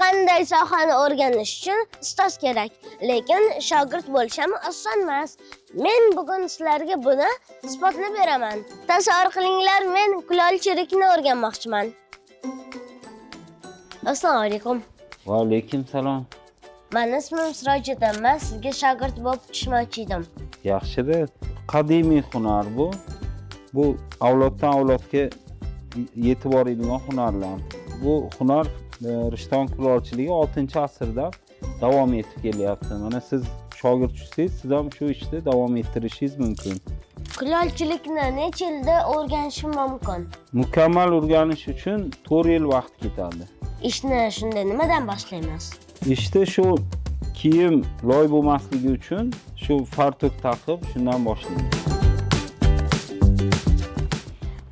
qanday sohani o'rganish uchun ustoz kerak, lekin shogird bo'lish ham oson emas. Men bugun sizlarga buni isbotlab beraman. Tasavvur qilinglar, men kulolchilikni o'rganmoqchiman. Assalomu alaykum. Va alaykum salom. Mening ismim Sirojiddin. Men sizga shogird bo'lib tushmoqchi edim. Yaxshi-da, qadimiy hunar bu. Bu avloddan avlodga yetib boradigan hunarlar. Bu hunar Rishton kulolchiligi 6-asrda davom etib kelyapti. Mana siz shogirdchisiz, siz ham shu ishni davom ettirishingiz mumkin. Kulolchilikni necha yilda o'rganishim mumkin? Mukammal o'rganish uchun 4 yil vaqt ketadi. Ishni shunda nimadan boshlaymiz? İşte shu kiyim loy bo'lmasligi uchun shu fartuk taqib shundan boshlaymiz.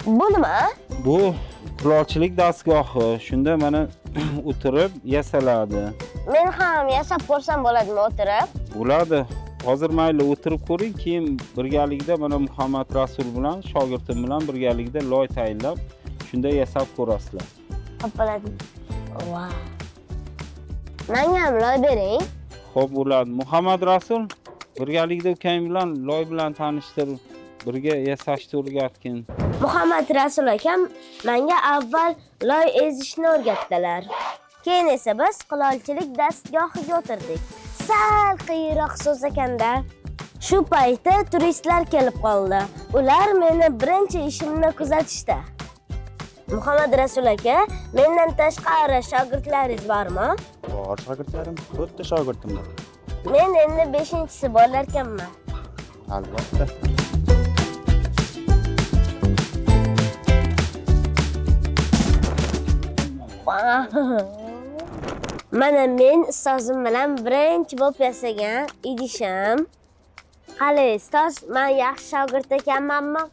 Bu nima? Bu kulolchilik dastgohi. Shunda mana o'tirib yasaladi. Men ham yasab ko'rsam bo'ladimi o'tirib? Bo'ladi. Hozir mayli o'tirib ko'ring, keyin birgalikda mana Muhammad Rasul bilan shogirdim bilan birgalikda loy tayinlab shunda yasab ko'rasizlar. Xo'p bo'ladi. Wow. Menga ham loy bering. Xo'p bo'ladi. Muhammad Rasul birgalikda ukang bilan loy bilan tanishtirib, birga yasashni o'rgatgin. Muhammad Rasul akam menga avval loy ezishni o'rgatdilar. Keyin esa biz kulolchilik dastgohiga o'tirdik. Sal qiyinroq so'z ekanda. Shu paytda turistlar kelib qoldi. Ular meni birinchi ishimni kuzatishdi. Muhammad Rasul aka, mendan tashqari shogirdlaringiz bormi? Bor shogirdlarim, xuddi shogirdimlar. Men endi 5-chisi bo'lar ekanman. Albatta. Mana men ustozim bilan birinchi bo'lib yasagan idishim. Hali ustoz, men yaxshi shogird ekanmanmi?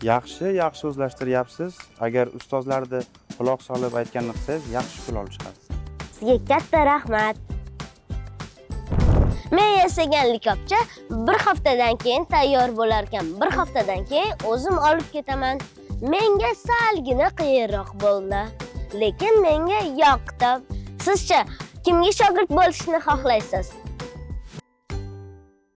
Yaxshi o'zlashtiryapsiz. Agar ustozlarni quloq solib aytganini qilsangiz, yaxshi kulol chiqasiz. Sizga katta rahmat. Men yasagan likopcha bir haftadan keyin tayyor bo'lar ekan. Bir haftadan keyin o'zim olib ketaman. Menga salgina qiyinroq bo'ldi, lekin menga yoqdi. Sizcha kimga shogird bo'lishni xohlaysiz?